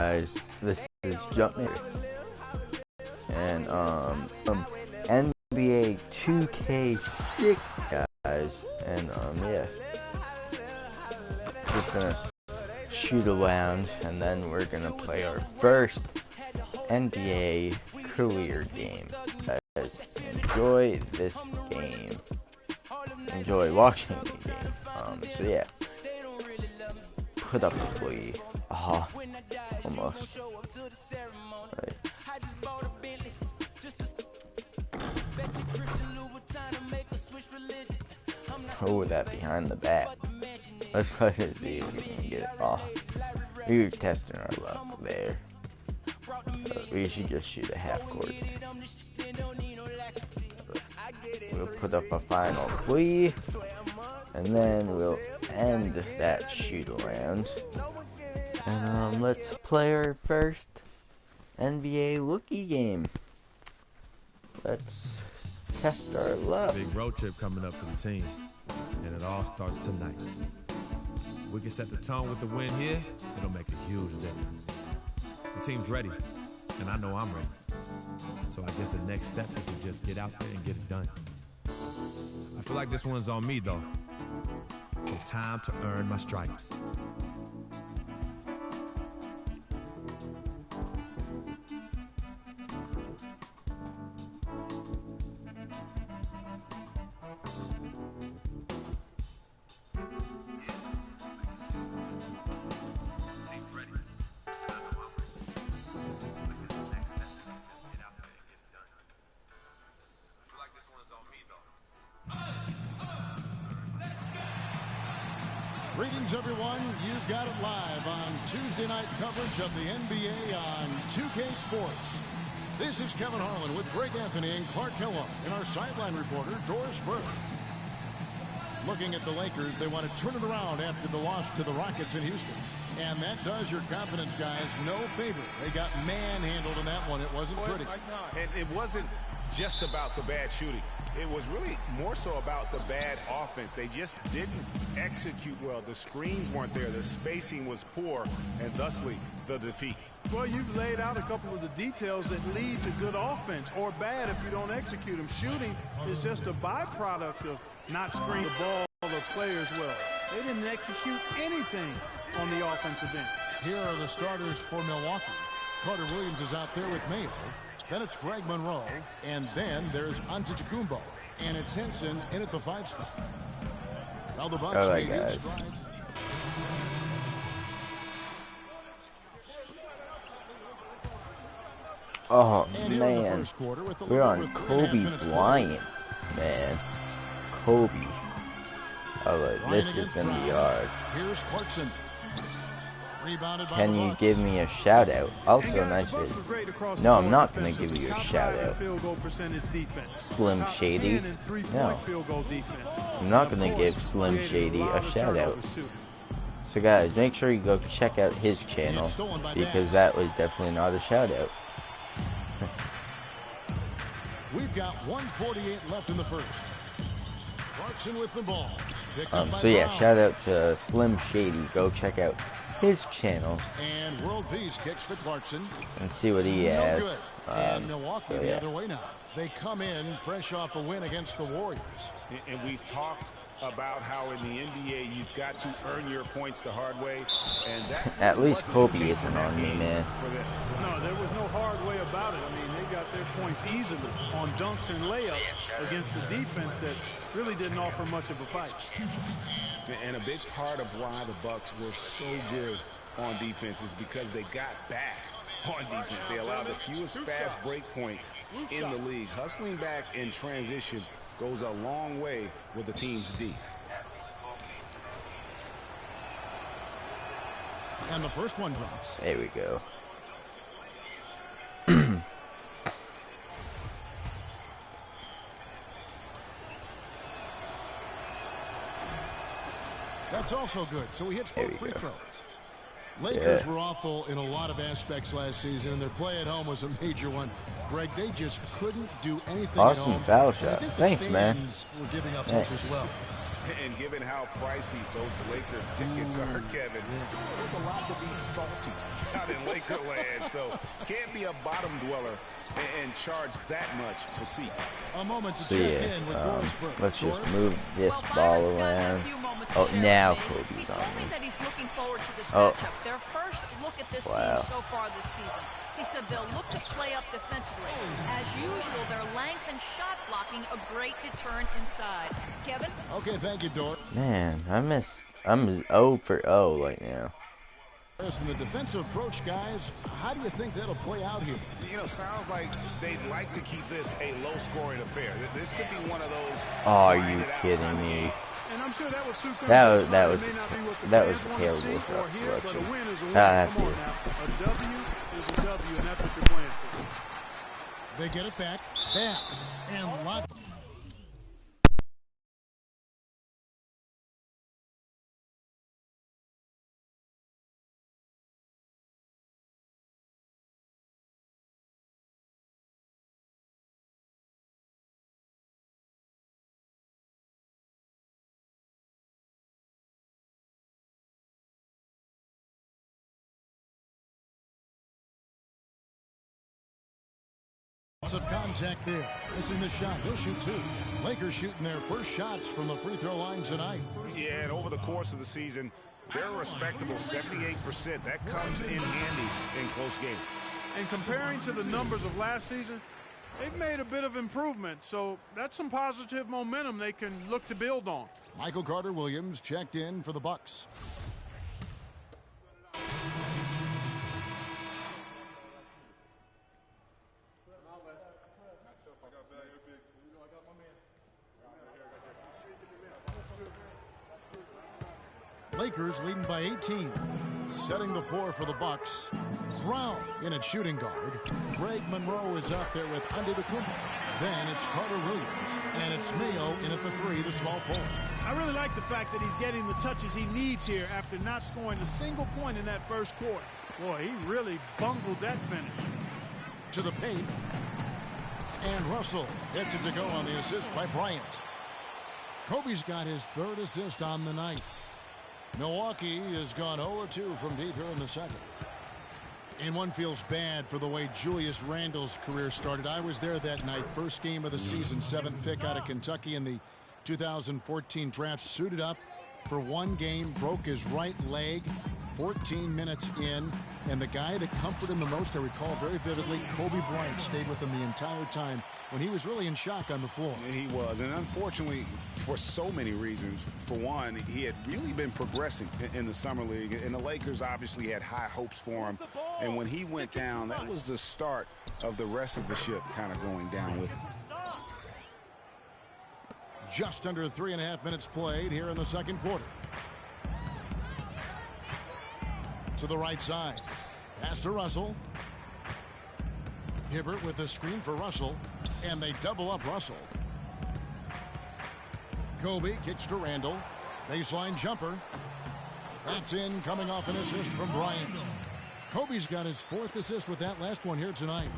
guys, this is Jumpman, and NBA2K16 guys, and yeah, just gonna shoot around, and then we're gonna play our first NBA career game. Guys, enjoy this game. Enjoy watching the game. So yeah, put up a plea. Almost. Right. Oh, that behind the back. Let's try to see if we can get it off. We were testing our luck there. We should just shoot a half court. We'll put up a final plea, and then we'll end that shoot around. And let's play our first NBA rookie game. Let's test our luck. Big road trip coming up for the team, and it all starts tonight. We can set the tone with the win here. It'll make a huge difference. The team's ready, and I know I'm ready. So I guess the next step is to just get out there and get it done. I feel like this one's on me, though. So time to earn my stripes. Greetings, everyone. You've got it live on Tuesday night coverage of the NBA on 2K Sports. This is Kevin Harlan with Greg Anthony and Clark Kellogg and our sideline reporter, Doris Burke. Looking at the Lakers, they want to turn it around after the loss to the Rockets in Houston. And that does your confidence, guys, no favor. They got manhandled in that one. It wasn't pretty. And it wasn't just about the bad shooting. It was really more so about the bad offense. They just didn't execute well. The screens weren't there. The spacing was poor, and thusly the defeat. Well, you've laid out a couple of the details that lead to good offense, or bad if you don't execute them. Shooting is just a byproduct of not screening the ball or players well. They didn't execute anything on the offensive end. Here are the starters for Milwaukee. Carter Williams is out there with Mayo. Then it's Greg Monroe, and then there's Antetokounmpo, and it's Henson in at the 5 spot. Now the Bucks made huge strides. Oh man, we're on Kobe Bryant, man. Kobe. Oh, this is gonna be hard. Here's Clarkson. Can you give me a shout out? Also, nice video. No, I'm not gonna give you a shout out. Slim Shady. No, I'm not gonna give Slim Shady a shout out. So guys, make sure you go check out his channel, because that was definitely not a shout out. We've got 1:48 left in the first. Clarkson with the ball. So yeah, shout out to Slim Shady. Go check out his channel and World Peace kicks to Clarkson and see what he has. And Milwaukee the other way now. They come in fresh off a win against the Warriors. And we've talked about how in the NBA you've got to earn your points the hard way, and that at least Kobe isn't on me, man. No, there was no hard way about it. I mean, they got their points easily on dunks and layups against the defense that really didn't offer much of a fight. And a big part of why the Bucks were so good on defense is because they got back on defense. They allowed the fewest fast break points in the league. Hustling back in transition goes a long way with the team's D. And the first one drops. There we go. That's also good. So he hits both free throws. Lakers were awful in a lot of aspects last season, and their play at home was a major one. Greg, they just couldn't do anything at home. Awesome foul shot. Thanks, man. Were giving up as well. And given how pricey those Laker tickets are, Kevin, there's a lot to be salty out in Laker land. So can't be a bottom dweller and charge that much for seat. A moment to check in with let's just move this ball around. Oh, now Kobe's on me. That he's looking forward to this matchup. Their first look at this team so far this season. He said they'll look to play up defensively. As usual, their length and shot blocking a great deterrent inside. Kevin? Okay, thank you, Dort. Man, I'm 0 for 0 right now. In the defensive approach, guys, how do you think that'll play out here? You know, sounds like they'd like to keep this a low-scoring affair. This could be one of those. Oh, are you kidding me? And I'm sure that would suit them. That was terrible for us. But a win is a win. Come on now. A W is a W, and that's what you're playing for. They get it back. Pass. And lock. Of contact there. Missing the shot. He'll shoot two. Lakers shooting their first shots from the free throw line tonight. Yeah, and over the course of the season, they're a respectable 78%. That comes in handy in close games. And comparing to the numbers of last season, they've made a bit of improvement. So that's some positive momentum they can look to build on. Michael Carter-Williams checked in for the Bucks. Lakers leading by 18. Setting the floor for the Bucks. Brown in at shooting guard. Greg Monroe is out there with Antetokounmpo. Then it's Carter-Williams. And it's Mayo in at the three, the small forward. I really like the fact that he's getting the touches he needs here after not scoring a single point in that first quarter. Boy, he really bungled that finish. To the paint. And Russell gets it to go on the assist by Bryant. Kobe's got his third assist on the night. Milwaukee has gone 0-2 from deep here in the second. And one feels bad for the way Julius Randle's career started. I was there that night. First game of the season, 7th pick out of Kentucky in the 2014 draft. Suited up for one game, broke his right leg 14 minutes in. And the guy that comforted him the most, I recall very vividly, Kobe Bryant stayed with him the entire time when he was really in shock on the floor. And he was. And unfortunately, for so many reasons. For one, he had really been progressing in the Summer League. And the Lakers obviously had high hopes for him. And when he went down, that was the start of the rest of the ship kind of going down with him. Just under 3.5 minutes played here in the second quarter. To the right side. Pass to Russell. Hibbert with a screen for Russell. And they double up Russell. Kobe kicks to Randle. Baseline jumper. That's in, coming off an assist from Bryant. Kobe's got his 4th assist with that last one here tonight.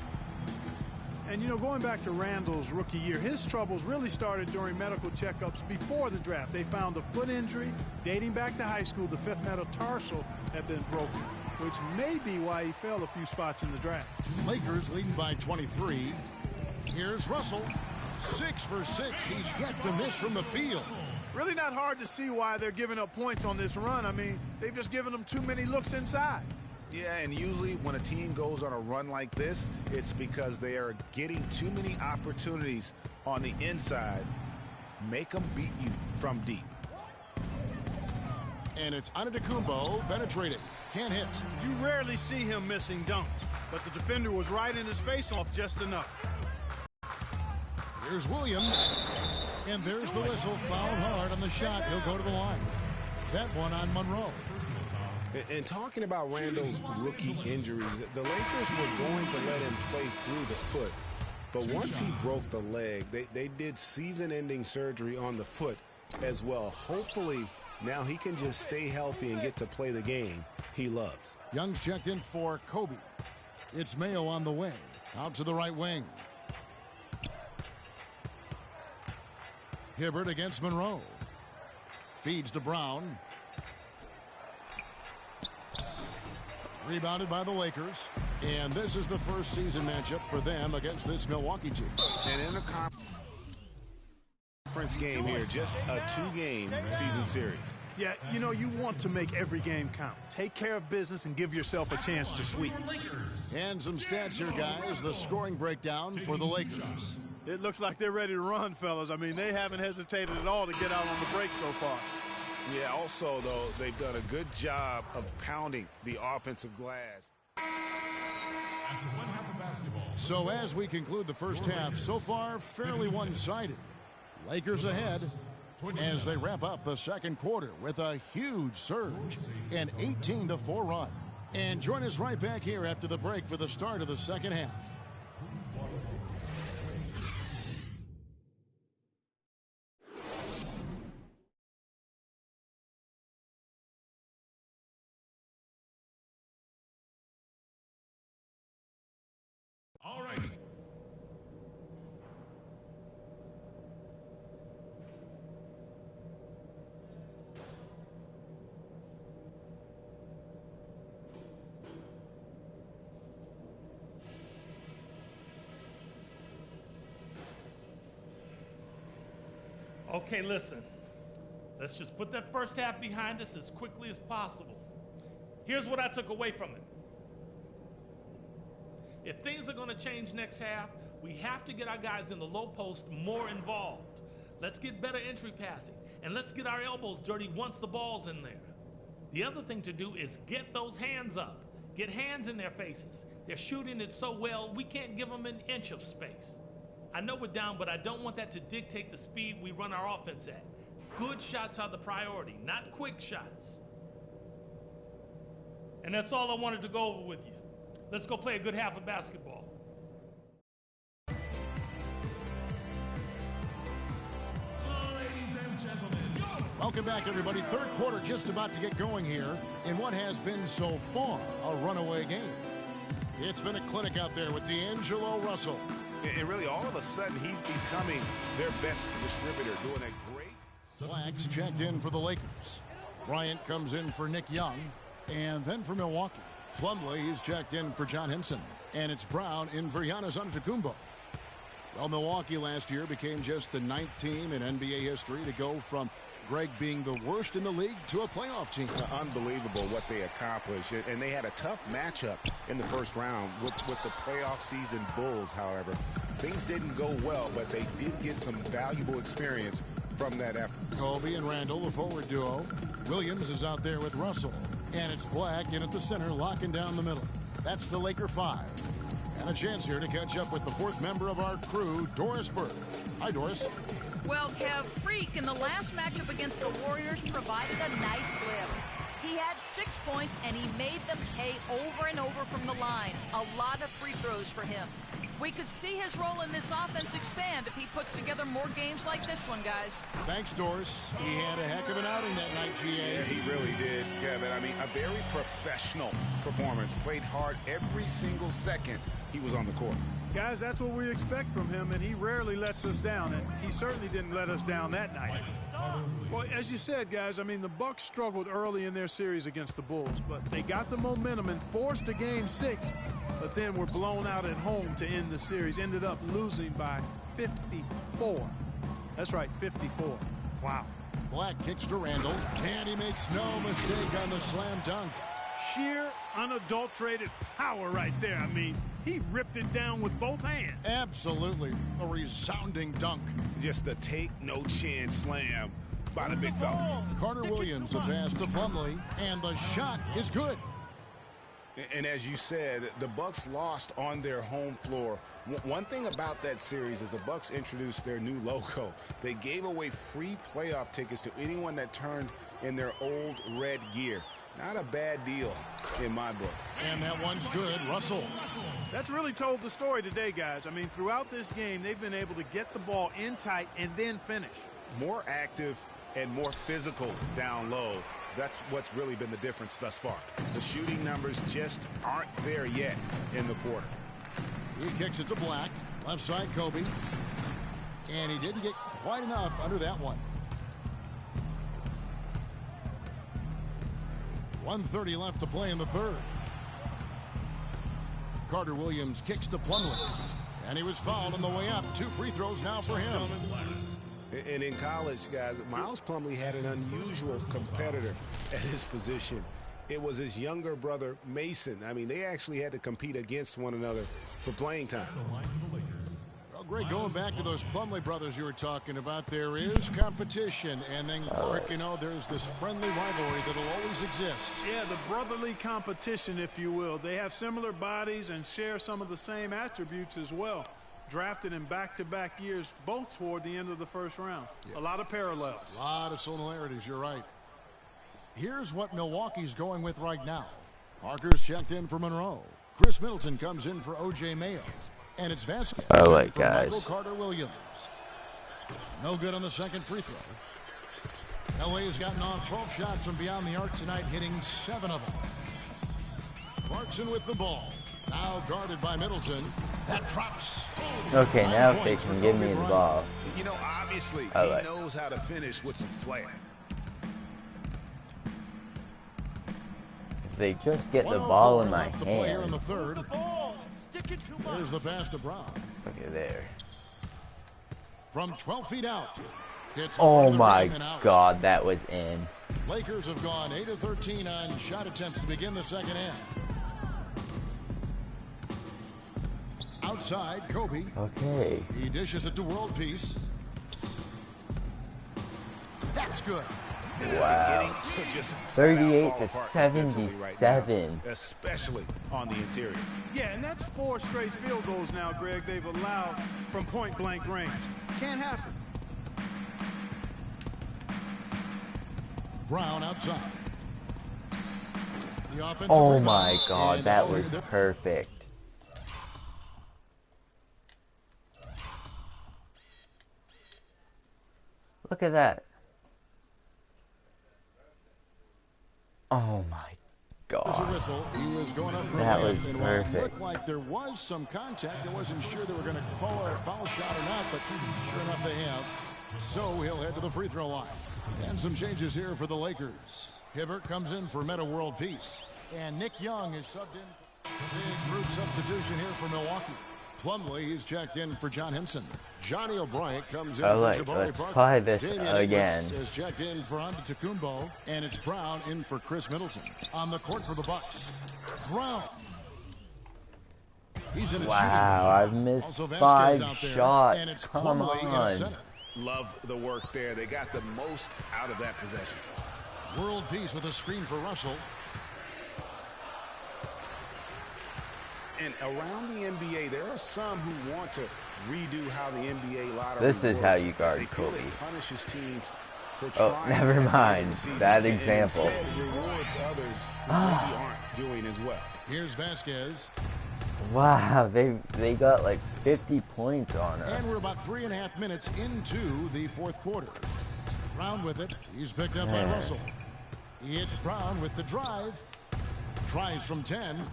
And, you know, going back to Randle's rookie year, his troubles really started during medical checkups before the draft. They found a foot injury dating back to high school. The 5th metatarsal had been broken, which may be why he fell a few spots in the draft. Lakers leading by 23. Here's Russell. 6 for 6. He's yet to miss from the field. Really not hard to see why they're giving up points on this run. I mean, they've just given them too many looks inside. Yeah, and usually when a team goes on a run like this, it's because they are getting too many opportunities on the inside. Make them beat you from deep. And it's Antetokounmpo penetrating. Can't hit. You rarely see him missing dunks, but the defender was right in his face off just enough. Here's Williams. And there's the whistle. Foul hard on the shot. He'll go to the line. That one on Monroe. And talking about Randle's rookie injuries, the Lakers were going to let him play through the foot. But once he broke the leg, they did season-ending surgery on the foot as well. Hopefully, now he can just stay healthy and get to play the game he loves. Young's checked in for Kobe. It's Mayo on the wing. Out to the right wing. Hibbert against Monroe. Feeds to Brown. Rebounded by the Lakers. And this is the first season matchup for them against this Milwaukee team. And in a conference game here, just a 2-game season series. Yeah, you know, you want to make every game count. Take care of business and give yourself a chance to sweep. And some stats here, guys. The scoring breakdown for the Lakers. It looks like they're ready to run, fellas. I mean, they haven't hesitated at all to get out on the break so far. Yeah, also, though, they've done a good job of pounding the offensive glass. So as we conclude the first half, so far fairly one-sided. Lakers ahead as they wrap up the second quarter with a huge surge, an 18-4 run. And join us right back here after the break for the start of the second half. All right. Okay, listen. Let's just put that first half behind us as quickly as possible. Here's what I took away from it. If things are going to change next half, we have to get our guys in the low post more involved. Let's get better entry passing, and let's get our elbows dirty once the ball's in there. The other thing to do is get those hands up. Get hands in their faces. They're shooting it so well, we can't give them an inch of space. I know we're down, but I don't want that to dictate the speed we run our offense at. Good shots are the priority, not quick shots. And that's all I wanted to go over with you. Let's go play a good half of basketball. Ladies and gentlemen, go! Welcome back, everybody. Third quarter just about to get going here in what has been so far a runaway game. It's been a clinic out there with D'Angelo Russell. And really, all of a sudden, he's becoming their best distributor, doing a great... Blacks checked in for the Lakers. Bryant comes in for Nick Young, and then for Milwaukee. Plumlee is checked in for John Henson, and it's Brown in for Giannis Antetokounmpo. Well, Milwaukee last year became just the 9th team in NBA history to go from Greg being the worst in the league to a playoff team. Unbelievable what they accomplished, and they had a tough matchup in the first round with the playoff season Bulls. However, things didn't go well, but they did get some valuable experience from that effort. Kobe and Randall, the forward duo. Williams is out there with Russell, and it's Black in at the center, locking down the middle. That's the Laker 5. And a chance here to catch up with the fourth member of our crew, Doris Burke. Hi, Doris. Well, Kev, Freak in the last matchup against the Warriors provided a nice flip. He had 6 points, and he made them pay over and over from the line. A lot of free throws for him. We could see his role in this offense expand if he puts together more games like this one, guys. Thanks, Doris. He had a heck of an outing that night, GA. Yeah, he really did, Kevin. I mean, a very professional performance. Played hard every single second he was on the court. Guys, that's what we expect from him, and he rarely lets us down, and he certainly didn't let us down that night. Well, as you said, guys, I mean, the Bucks struggled early in their series against the Bulls, but they got the momentum and forced a Game 6, but then were blown out at home to end the series. Ended up losing by 54. That's right, 54. Wow. Black kicks to Randall, and he makes no mistake on the slam dunk. Sheer, unadulterated power right there. I mean, he ripped it down with both hands. Absolutely. A resounding dunk. Just a take-no-chance slam by the big fella. Carter Williams a pass to Plumlee, and the shot is good. And as you said, the Bucks lost on their home floor. One thing about that series is the Bucks introduced their new logo. They gave away free playoff tickets to anyone that turned in their old red gear. Not a bad deal in my book. And that one's good. Russell. That's really told the story today, guys. I mean, throughout this game, they've been able to get the ball in tight and then finish. More active and more physical down low. That's what's really been the difference thus far. The shooting numbers just aren't there yet in the quarter. He kicks it to Black. Left side, Kobe. And he didn't get quite enough under that one. 1:30 left to play in the third. Carter Williams kicks to Plumlee. And he was fouled on the way up. 2 free throws now for him. And in college, guys, Miles Plumlee had an unusual competitor at his position. It was his younger brother, Mason. I mean, they actually had to compete against one another for playing time. Well, Greg, going back to those Plumlee brothers you were talking about, there is competition. And then, Clark, you know, there's this friendly rivalry that'll always exist. Yeah, the brotherly competition, if you will. They have similar bodies and share some of the same attributes as well. Drafted in back-to-back years, both toward the end of the first round. Yeah. A lot of parallels. A lot of similarities, you're right. Here's what Milwaukee's going with right now. Parker's checked in for Monroe. Chris Middleton comes in for O.J. Mayo. And it's Vasquez for Michael Carter Williams. No good on the second free throw. L.A. has gotten off 12 shots from beyond the arc tonight, hitting 7 of them. Clarkson with the ball. Now guarded by Middleton. That drops. Okay, now if they can give me the ball. You know, obviously, he knows how to finish with some flair. If they just get the ball in my hand. In the third. There's the pass to Brown. Okay, there. From 12 feet out. Oh my God, that was in. Lakers have gone 8 of 13 on shot attempts to begin the second half. Outside, Kobe. Okay. He dishes it to World Peace. That's good. Wow. 38 to 77. Especially on the interior. Yeah, and that's 4 straight field goals now, Greg, they've allowed from point-blank range. Can't happen. Brown outside. Oh my God, that was perfect. Look at that. Oh my God. There's a whistle. He was going up for that was and perfect. It looked like there was some contact. I wasn't sure they were going to call a foul shot or not, but sure enough they have. So he'll head to the free throw line. And some changes here for the Lakers. Hibbert comes in for Meta World Peace. And Nick Young is subbed in. Big group substitution here for Milwaukee. Plumlee, he's checked in for John Henson. Johnny O'Bryant comes in for Jabari Parker. Try this Damian again. Is checked in for Antetokounmpo, and it's Brown in for Chris Middleton. On the court for the Bucks, Brown. He's in wow, I've missed 5 shots. And it's Come on. Love the work there. They got the most out of that possession. World Peace with a screen for Russell. And around the NBA, there are some who want to redo how the NBA lottery This is works. how you guard Kobe. Punishes teams for oh, never mind. That example. Rewards others who maybe aren't doing as well. Here's Vasquez. Wow, they got like 50 points on us. And we're about 3.5 minutes into the fourth quarter. Brown with it. He's picked up by Russell. It's Brown with the drive. Tries from 10.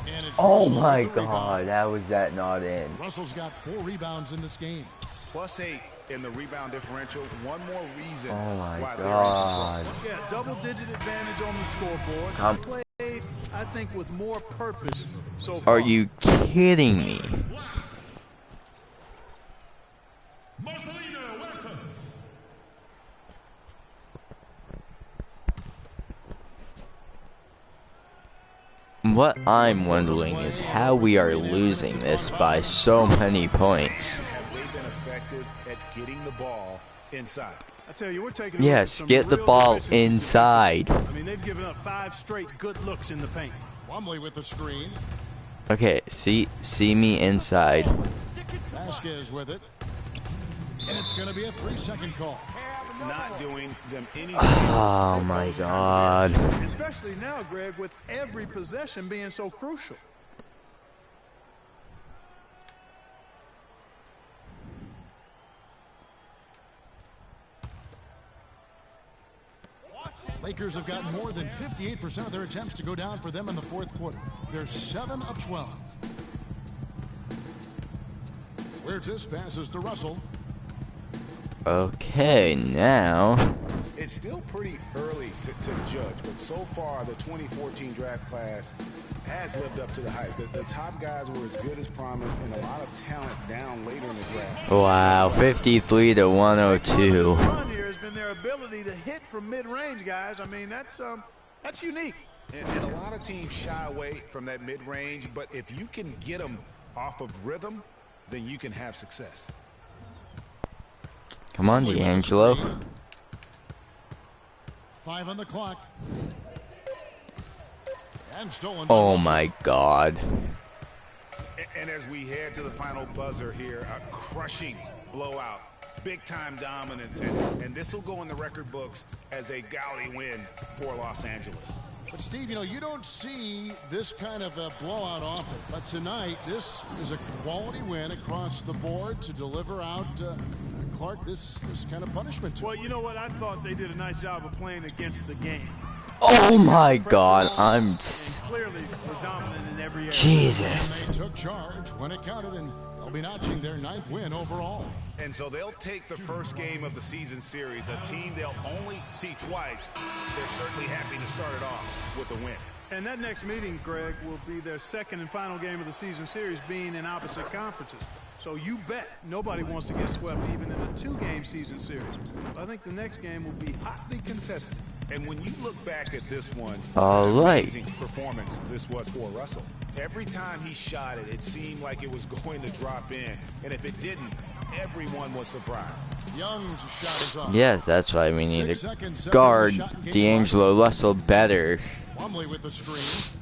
And it's oh my God, how was that not in? Russell's got 4 rebounds in this game. +8 in the rebound differential. One more reason why God. Yeah, double-digit advantage on the scoreboard. Played, I think, with more purpose so far. Are you kidding me? What I'm wondering is how we are losing this by so many points. Have they been effective at getting the ball inside? I tell you, we're taking yes, get the ball inside. I mean, they've given up 5 straight good looks in the paint. Plumlee with the screen. Okay, see me inside. Vasquez with it. And it's going to be a 3-second call. Not doing them any oh my God. Especially now, Greg, with every possession being so crucial. Lakers have gotten more than 58% of their attempts to go down for them in the fourth quarter. They're 7 of 12. Huertas passes to Russell. Okay, now It's still pretty early to judge, but so far the 2014 draft class has lived up to the hype. The top guys were as good as promised, and a lot of talent down later in the draft. Wow, 53 to 102. Run here has been their ability to hit from mid-range, guys. I mean, that's unique. And a lot of teams shy away from that mid-range, but if you can get them off of rhythm, then you can have success. Come on, D'Angelo. 5 on the clock. And stolen. Oh my God. And as we head to the final buzzer here, a crushing blowout, big-time dominance, and this will go in the record books as a gaudy win for Los Angeles. But Steve, you know, you don't see this kind of a blowout often. But tonight, this is a quality win across the board to deliver out Clark this kind of punishment. Well, you know what? I thought they did a nice job of playing against the game. Oh my God, I'm clearly dominant in every area. Jesus. And they took charge when it counted, and they'll be notching their 9th win overall. And so they'll take the first game of the season series, a team they'll only see twice. They're certainly happy to start it off with a win. And that next meeting, Greg, will be their second and final game of the season series, being in opposite conferences. So you bet nobody wants to get swept even in a 2-game season series. But I think the next game will be hotly contested. And when you look back at this one, amazing performance this was for Russell. Every time he shot it, it seemed like it was going to drop in. And if it didn't, everyone was surprised. Young's shot is off. Yes, that's why we need to guard D'Angelo Russell better. Plumlee with the screen.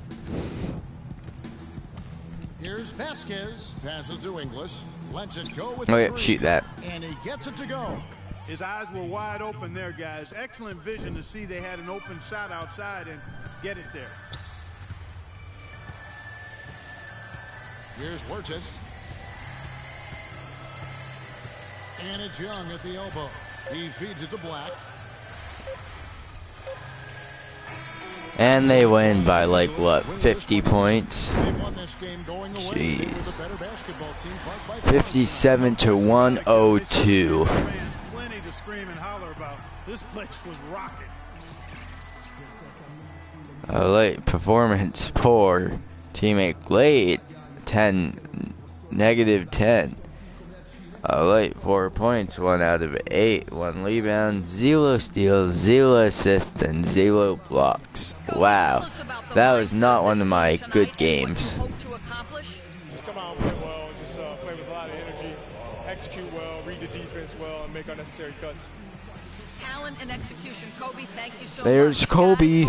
Here's Vasquez. Passes to English. Lets it go with Okay, shoot that. And he gets it to go. His eyes were wide open there, guys. Excellent vision to see they had an open shot outside and get it there. Here's Wirtz. And it's Young at the elbow. He feeds it to Black. And they win by like what, 50 points? Jeez. 57 to 102. Plenty to scream and holler about. This place was rocking. A late performance, poor teammate late, 10, -10. Late 4 points, 1 out of 8, 1 rebound, 0 steals, 0 assists, and 0 blocks. Wow, that was not one of my good games. Just come out and play well, just play with a lot of energy, execute well, read the defense well, and make unnecessary cuts. Talent and execution, Kobe. Thank you so much. There's Kobe.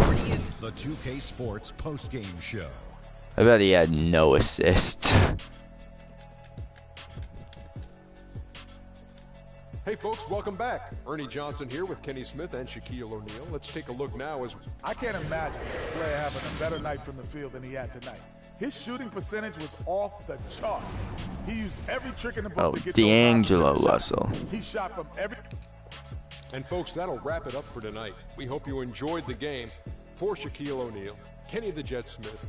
The 2K Sports post-game show. I bet he had no assists. Hey folks, welcome back. Ernie Johnson here with Kenny Smith and Shaquille O'Neal. Let's take a look now as I can't imagine a player having a better night from the field than he had tonight. His shooting percentage was off the charts. He used every trick in the book to get D'Angelo Russell. He shot from every. And folks, that'll wrap it up for tonight. We hope you enjoyed the game. For Shaquille O'Neal, Kenny the Jet Smith.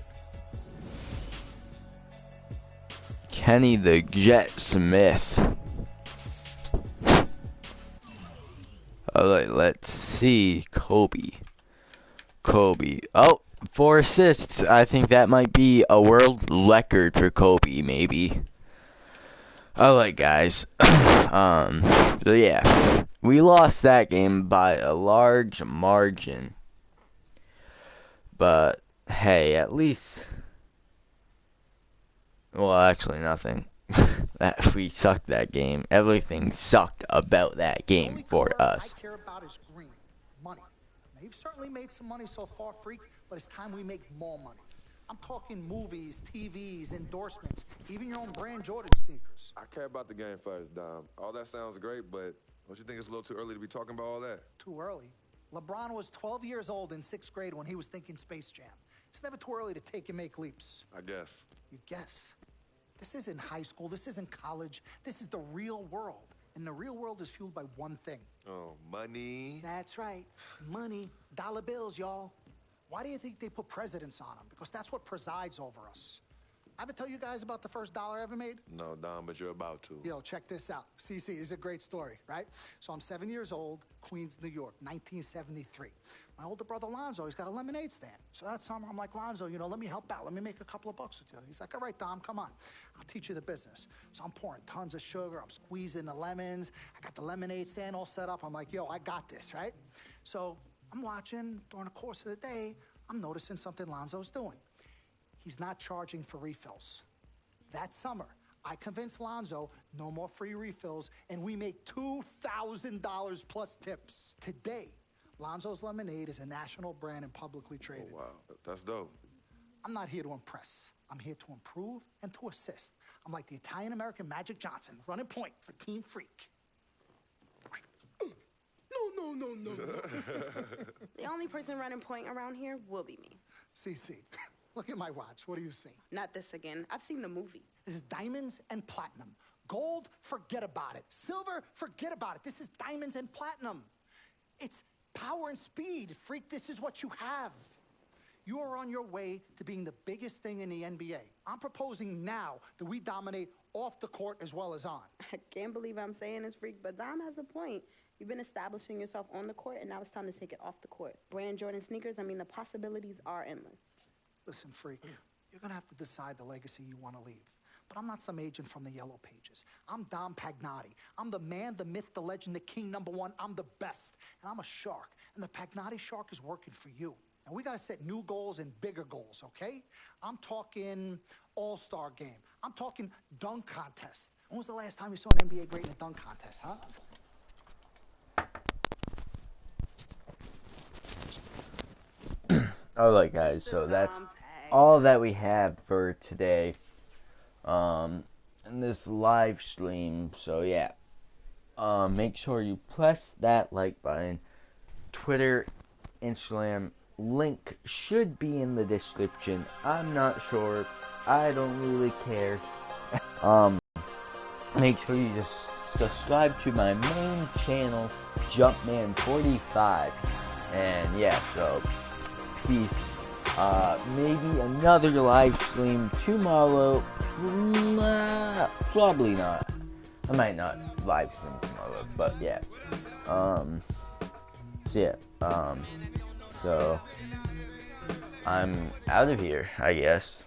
Kenny the Jet Smith. Alright, let's see. Kobe. Oh, 4 assists. I think that might be a world record for Kobe, maybe. Alright, guys. So yeah. We lost that game by a large margin. But, hey, at least... Well, actually, nothing. That we sucked that game. Everything sucked about that game for us. I care about is green money. Now, you've certainly made some money so far, Freak, but it's time we make more money. I'm talking movies, TVs, endorsements, even your own brand Jordan sneakers. I care about the game first, Dom. All that sounds great, but don't you think it's a little too early to be talking about all that? Too early? LeBron was 12 years old in 6th grade when he was thinking Space Jam. It's never too early to take and make leaps. I guess. You guess? This isn't high school. This isn't college. This is the real world. And the real world is fueled by one thing. Oh, money. That's right. Money. Dollar bills, y'all. Why do you think they put presidents on them? Because that's what presides over us. I ever tell you guys about the first dollar I ever made? No, Dom, but you're about to. Yo, check this out. CC, this is a great story, right? So I'm 7 years old, Queens, New York, 1973. My older brother, Lonzo, he's got a lemonade stand. So that summer, I'm like, Lonzo, you know, let me help out. Let me make a couple of bucks with you. He's like, all right, Dom, come on. I'll teach you the business. So I'm pouring tons of sugar. I'm squeezing the lemons. I got the lemonade stand all set up. I'm like, yo, I got this, right? So I'm watching during the course of the day. I'm noticing something Lonzo's doing. He's not charging for refills. That summer, I convinced Lonzo no more free refills, and we make $2,000 plus tips. Today, Lonzo's Lemonade is a national brand and publicly traded. Oh, wow. That's dope. I'm not here to impress. I'm here to improve and to assist. I'm like the Italian-American Magic Johnson, running point for Team Freak. No. The only person running point around here will be me. CC, look at my watch. What do you see? Not this again. I've seen the movie. This is diamonds and platinum. Gold, forget about it. Silver, forget about it. This is diamonds and platinum. It's power and speed. Freak, this is what you have. You are on your way to being the biggest thing in the NBA. I'm proposing now that we dominate off the court as well as on. I can't believe I'm saying this, Freak, but Dom has a point. You've been establishing yourself on the court, and now it's time to take it off the court. Brand Jordan sneakers, I mean, the possibilities are endless. Listen, Freak, you're going to have to decide the legacy you want to leave. But I'm not some agent from the Yellow Pages. I'm Dom Pagnotti. I'm the man, the myth, the legend, the king, #1. I'm the best. And I'm a shark. And the Pagnotti shark is working for you. And we got to set new goals and bigger goals, okay? I'm talking all-star game. I'm talking dunk contest. When was the last time you saw an NBA great in a dunk contest, huh? Alright guys, so that's all that we have for today in this live stream. So yeah, make sure you press that like button. Twitter, Instagram, link should be in the description. I'm not sure, I don't really care. Make sure you just subscribe to my main channel, JUMPMAN45, and yeah, so peace. Maybe another live stream tomorrow. Probably not. I might not live stream tomorrow, but yeah. So yeah. So I'm out of here, I guess.